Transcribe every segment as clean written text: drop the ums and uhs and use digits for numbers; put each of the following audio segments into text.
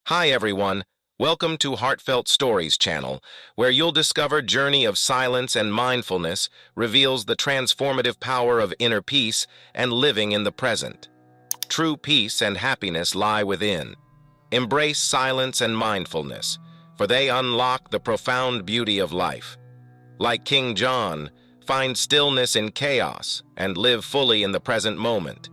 Hi everyone, welcome to Heartfelt Stories Channel, where you'll discover journey of silence and mindfulness reveals the transformative power of inner peace and living in the present. True peace and happiness lie within. Embrace silence and mindfulness, for they unlock the profound beauty of life. Like King John, find stillness in chaos and live fully in the present moment.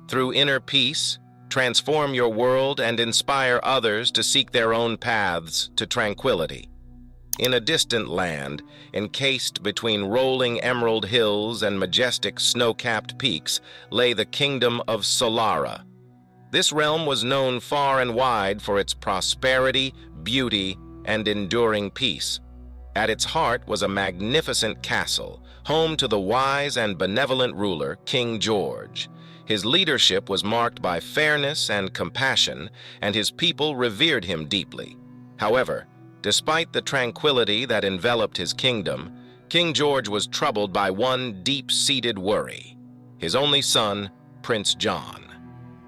Through inner peace, transform your world and inspire others to seek their own paths to tranquility. In a distant land, encased between rolling emerald hills and majestic snow-capped peaks, lay the kingdom of Solara. This realm was known far and wide for its prosperity, beauty, and enduring peace. At its heart was a magnificent castle, home to the wise and benevolent ruler, King George. His leadership was marked by fairness and compassion, and his people revered him deeply. However, despite the tranquility that enveloped his kingdom, King George was troubled by one deep-seated worry: his only son, Prince John.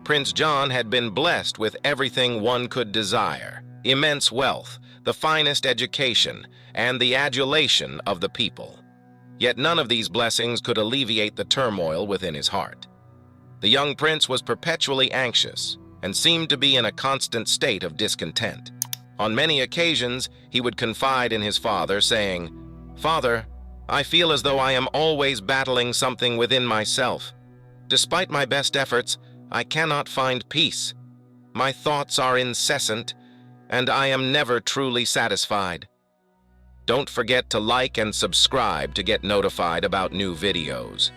Prince John had been blessed with everything one could desire: immense wealth, the finest education, and the adulation of the people. Yet none of these blessings could alleviate the turmoil within his heart. The young prince was perpetually anxious and seemed to be in a constant state of discontent. On many occasions, he would confide in his father, saying, "Father, I feel as though I am always battling something within myself. Despite my best efforts, I cannot find peace. My thoughts are incessant, and I am never truly satisfied." Don't forget to like and subscribe to get notified about new videos.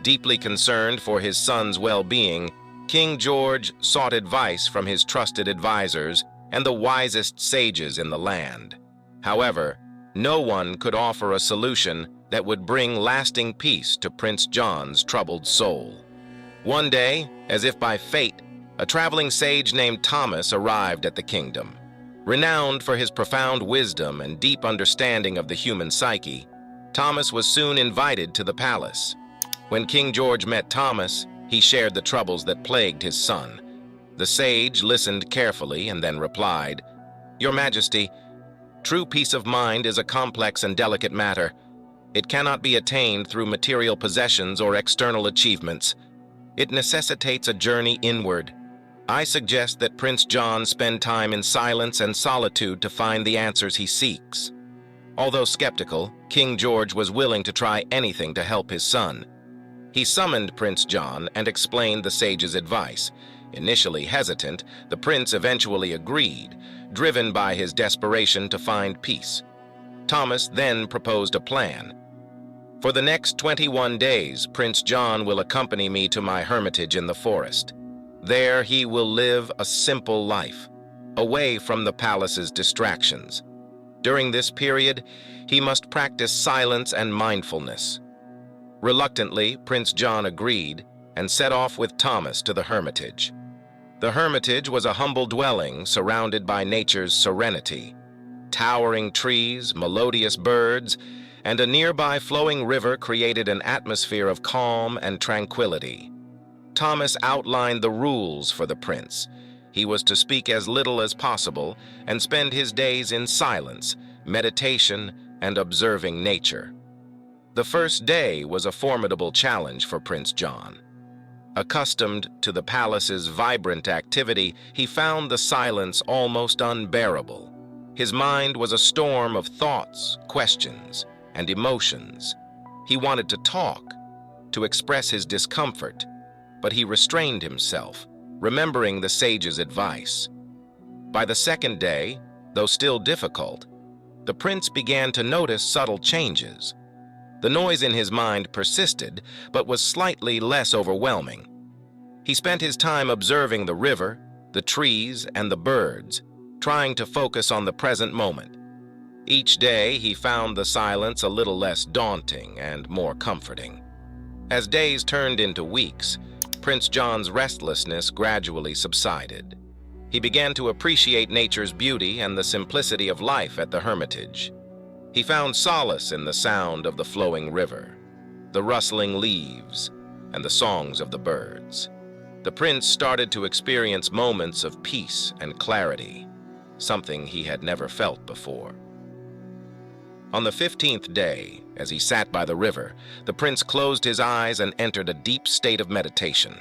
Deeply concerned for his son's well-being, King George sought advice from his trusted advisors and the wisest sages in the land. However, no one could offer a solution that would bring lasting peace to Prince John's troubled soul. One day, as if by fate, a traveling sage named Thomas arrived at the kingdom. Renowned for his profound wisdom and deep understanding of the human psyche, Thomas was soon invited to the palace. When King George met Thomas, he shared the troubles that plagued his son. The sage listened carefully and then replied, "Your Majesty, true peace of mind is a complex and delicate matter. It cannot be attained through material possessions or external achievements. It necessitates a journey inward. I suggest that Prince John spend time in silence and solitude to find the answers he seeks." Although skeptical, King George was willing to try anything to help his son. He summoned Prince John and explained the sage's advice. Initially hesitant, the prince eventually agreed, driven by his desperation to find peace. Thomas then proposed a plan. "For the next 21 days, Prince John will accompany me to my hermitage in the forest. There he will live a simple life, away from the palace's distractions. During this period, he must practice silence and mindfulness." Reluctantly, Prince John agreed and set off with Thomas to the hermitage. The hermitage was a humble dwelling surrounded by nature's serenity. Towering trees, melodious birds, and a nearby flowing river created an atmosphere of calm and tranquility. Thomas outlined the rules for the prince. He was to speak as little as possible and spend his days in silence, meditation, and observing nature. The first day was a formidable challenge for Prince John. Accustomed to the palace's vibrant activity, he found the silence almost unbearable. His mind was a storm of thoughts, questions, and emotions. He wanted to talk, to express his discomfort, but he restrained himself, remembering the sage's advice. By the second day, though still difficult, the prince began to notice subtle changes. The noise in his mind persisted, but was slightly less overwhelming. He spent his time observing the river, the trees, and the birds, trying to focus on the present moment. Each day, he found the silence a little less daunting and more comforting. As days turned into weeks, Prince John's restlessness gradually subsided. He began to appreciate nature's beauty and the simplicity of life at the hermitage. He found solace in the sound of the flowing river, the rustling leaves, and the songs of the birds. The prince started to experience moments of peace and clarity, something he had never felt before. On the 15th day, as he sat by the river, the prince closed his eyes and entered a deep state of meditation.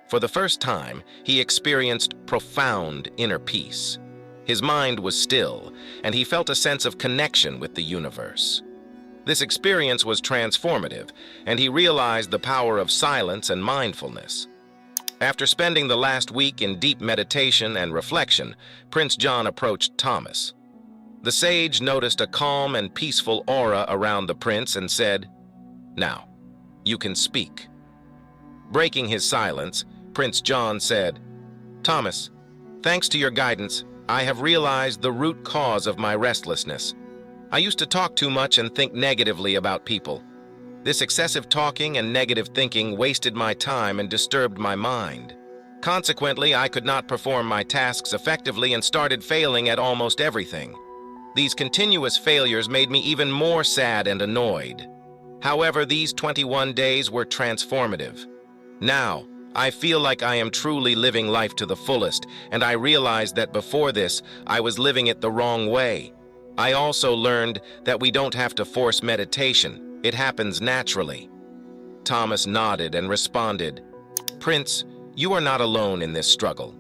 For the first time, he experienced profound inner peace. His mind was still, and he felt a sense of connection with the universe. This experience was transformative, and he realized the power of silence and mindfulness. After spending the last week in deep meditation and reflection, Prince John approached Thomas. The sage noticed a calm and peaceful aura around the prince and said, "Now, you can speak." Breaking his silence, Prince John said, "Thomas, thanks to your guidance, I have realized the root cause of my restlessness. I used to talk too much and think negatively about people. This excessive talking and negative thinking wasted my time and disturbed my mind. Consequently, I could not perform my tasks effectively and started failing at almost everything. These continuous failures made me even more sad and annoyed. However, these 21 days were transformative. Now, I feel like I am truly living life to the fullest, and I realized that before this, I was living it the wrong way. I also learned that we don't have to force meditation. It happens naturally." Thomas nodded and responded, "Prince, you are not alone in this struggle.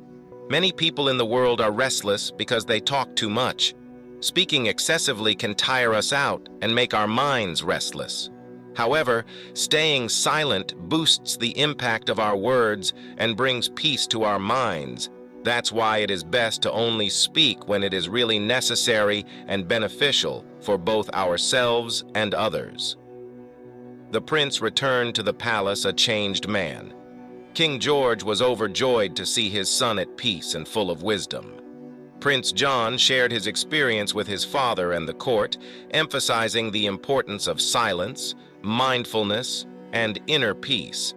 Many people in the world are restless because they talk too much. Speaking excessively can tire us out and make our minds restless. However, staying silent boosts the impact of our words and brings peace to our minds. That's why it is best to only speak when it is really necessary and beneficial for both ourselves and others." The prince returned to the palace a changed man. King George was overjoyed to see his son at peace and full of wisdom. Prince John shared his experience with his father and the court, emphasizing the importance of silence, mindfulness, and inner peace.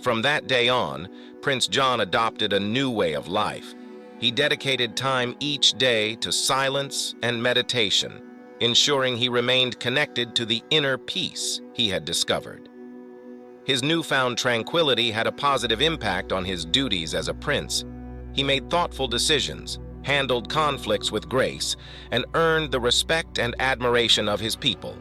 From that day on, Prince John adopted a new way of life. He dedicated time each day to silence and meditation, ensuring he remained connected to the inner peace he had discovered. His newfound tranquility had a positive impact on his duties as a prince. He made thoughtful decisions, handled conflicts with grace, and earned the respect and admiration of his people.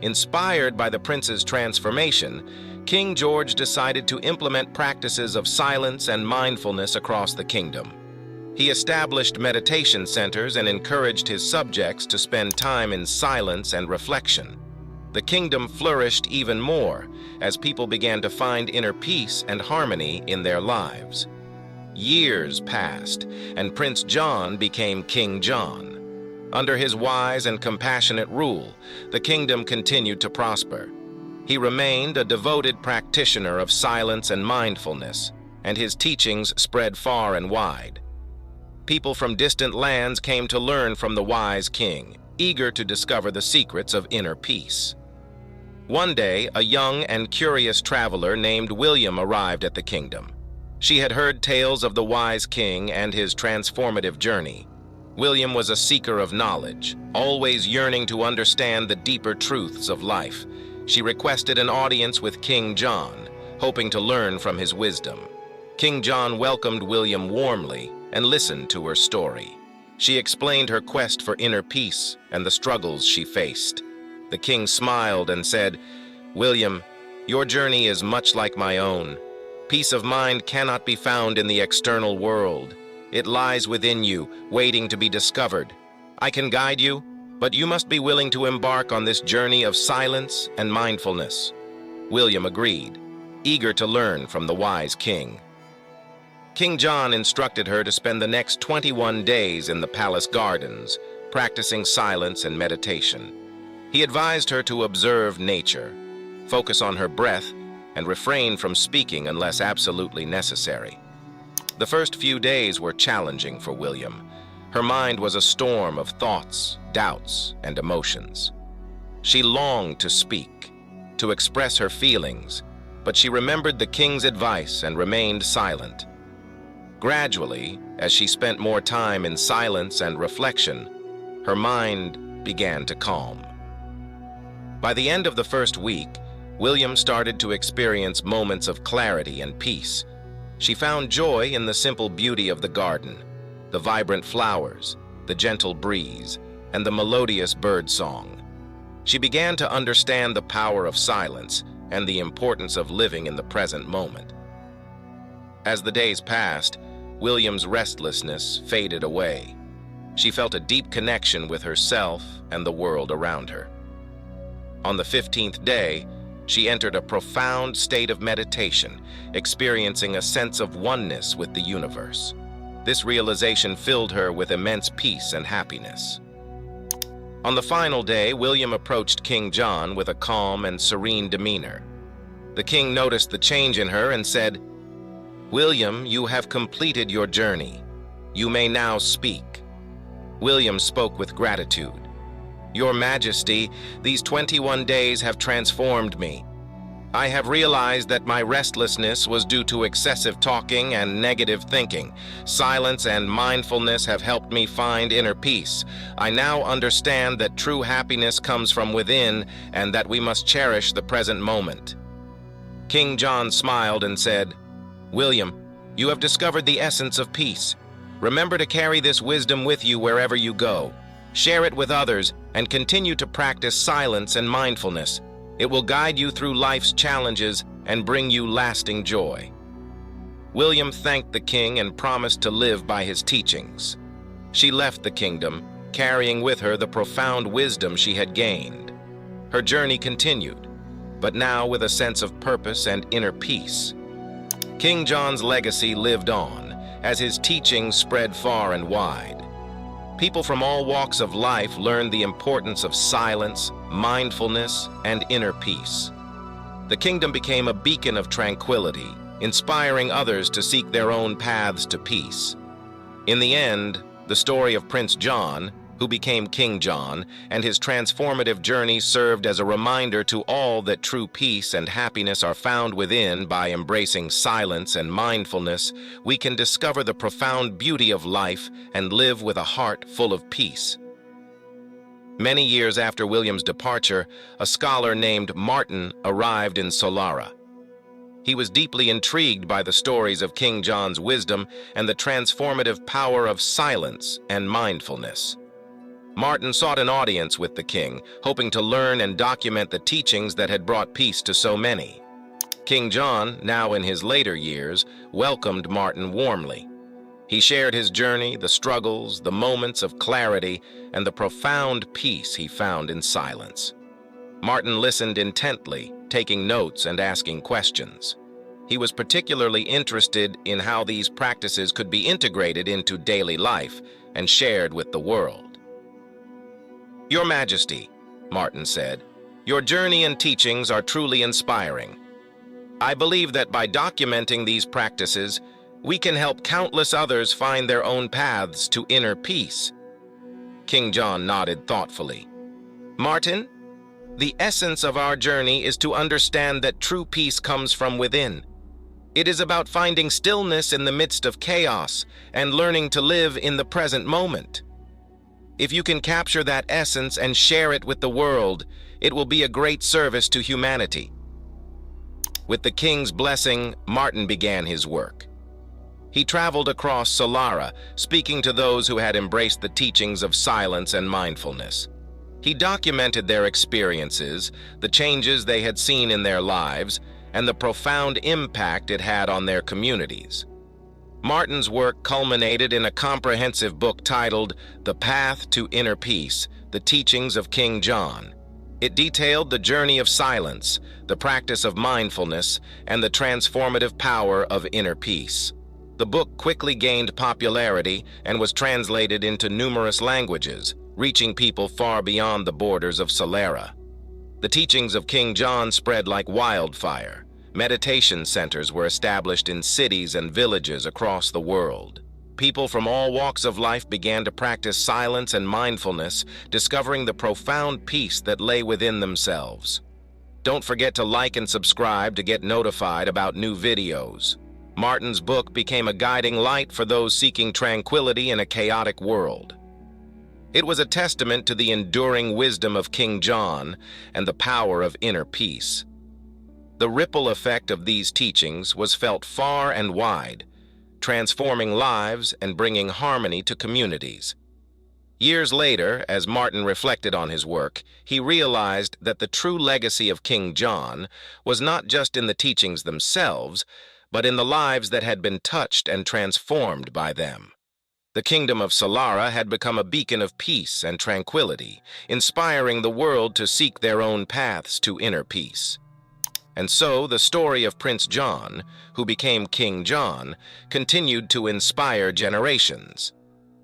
Inspired by the prince's transformation, King George decided to implement practices of silence and mindfulness across the kingdom. He established meditation centers and encouraged his subjects to spend time in silence and reflection. The kingdom flourished even more as people began to find inner peace and harmony in their lives. Years passed, and Prince John became King John. Under his wise and compassionate rule, the kingdom continued to prosper. He remained a devoted practitioner of silence and mindfulness, and his teachings spread far and wide. People from distant lands came to learn from the wise king, eager to discover the secrets of inner peace. One day, a young and curious traveler named William arrived at the kingdom. She had heard tales of the wise king and his transformative journey. William was a seeker of knowledge, always yearning to understand the deeper truths of life. She requested an audience with King John, hoping to learn from his wisdom. King John welcomed William warmly and listened to her story. She explained her quest for inner peace and the struggles she faced. The king smiled and said, "William, your journey is much like my own. Peace of mind cannot be found in the external world. It lies within you, waiting to be discovered. I can guide you, but you must be willing to embark on this journey of silence and mindfulness." William agreed, eager to learn from the wise king. King John instructed her to spend the next 21 days in the palace gardens, practicing silence and meditation. He advised her to observe nature, focus on her breath, and refrain from speaking unless absolutely necessary. The first few days were challenging for William. Her mind was a storm of thoughts, doubts, and emotions. She longed to speak, to express her feelings, but she remembered the king's advice and remained silent. Gradually, as she spent more time in silence and reflection, her mind began to calm. By the end of the first week, William started to experience moments of clarity and peace. She found joy in the simple beauty of the garden, the vibrant flowers, the gentle breeze, and the melodious bird song. She began to understand the power of silence and the importance of living in the present moment. As the days passed, William's restlessness faded away. She felt a deep connection with herself and the world around her. On the 15th day, she entered a profound state of meditation, experiencing a sense of oneness with the universe. This realization filled her with immense peace and happiness. On the final day, William approached King John with a calm and serene demeanor. The king noticed the change in her and said, "William, you have completed your journey. You may now speak." William spoke with gratitude. "Your Majesty, these 21 days have transformed me. I have realized that my restlessness was due to excessive talking and negative thinking. Silence and mindfulness have helped me find inner peace. I now understand that true happiness comes from within and that we must cherish the present moment." King John smiled and said, "William, you have discovered the essence of peace. Remember to carry this wisdom with you wherever you go. Share it with others and continue to practice silence and mindfulness. It will guide you through life's challenges and bring you lasting joy." William thanked the king and promised to live by his teachings. She left the kingdom, carrying with her the profound wisdom she had gained. Her journey continued, but now with a sense of purpose and inner peace. King John's legacy lived on, as his teachings spread far and wide. People from all walks of life learned the importance of silence, mindfulness, and inner peace. The kingdom became a beacon of tranquility, inspiring others to seek their own paths to peace. In the end, the story of Prince John, who became King John, and his transformative journey served as a reminder to all that true peace and happiness are found within. By embracing silence and mindfulness, we can discover the profound beauty of life and live with a heart full of peace. Many years after William's departure, a scholar named Martin arrived in Solara. He was deeply intrigued by the stories of King John's wisdom and the transformative power of silence and mindfulness. Martin sought an audience with the king, hoping to learn and document the teachings that had brought peace to so many. King John, now in his later years, welcomed Martin warmly. He shared his journey, the struggles, the moments of clarity, and the profound peace he found in silence. Martin listened intently, taking notes and asking questions. He was particularly interested in how these practices could be integrated into daily life and shared with the world. "Your Majesty," Martin said, "your journey and teachings are truly inspiring. I believe that by documenting these practices, we can help countless others find their own paths to inner peace." King John nodded thoughtfully. "Martin, the essence of our journey is to understand that true peace comes from within. It is about finding stillness in the midst of chaos and learning to live in the present moment. If you can capture that essence and share it with the world, it will be a great service to humanity." With the king's blessing, Martin began his work. He traveled across Solara, speaking to those who had embraced the teachings of silence and mindfulness. He documented their experiences, the changes they had seen in their lives, and the profound impact it had on their communities. Martin's work culminated in a comprehensive book titled The Path to Inner Peace, The Teachings of King John. It detailed the journey of silence, the practice of mindfulness, and the transformative power of inner peace. The book quickly gained popularity and was translated into numerous languages, reaching people far beyond the borders of Solara. The teachings of King John spread like wildfire. Meditation centers were established in cities and villages across the world. People from all walks of life began to practice silence and mindfulness, discovering the profound peace that lay within themselves. Don't forget to like and subscribe to get notified about new videos. Martin's book became a guiding light for those seeking tranquility in a chaotic world. It was a testament to the enduring wisdom of King John and the power of inner peace. The ripple effect of these teachings was felt far and wide, transforming lives and bringing harmony to communities. Years later, as Martin reflected on his work, he realized that the true legacy of King John was not just in the teachings themselves, but in the lives that had been touched and transformed by them. The kingdom of Solara had become a beacon of peace and tranquility, inspiring the world to seek their own paths to inner peace. And so the story of Prince John, who became King John, continued to inspire generations.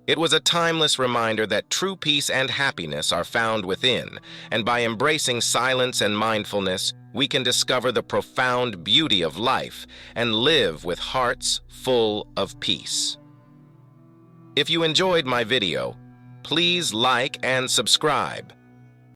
It was a timeless reminder that true peace and happiness are found within, and by embracing silence and mindfulness, we can discover the profound beauty of life and live with hearts full of peace. If you enjoyed my video, please like and subscribe.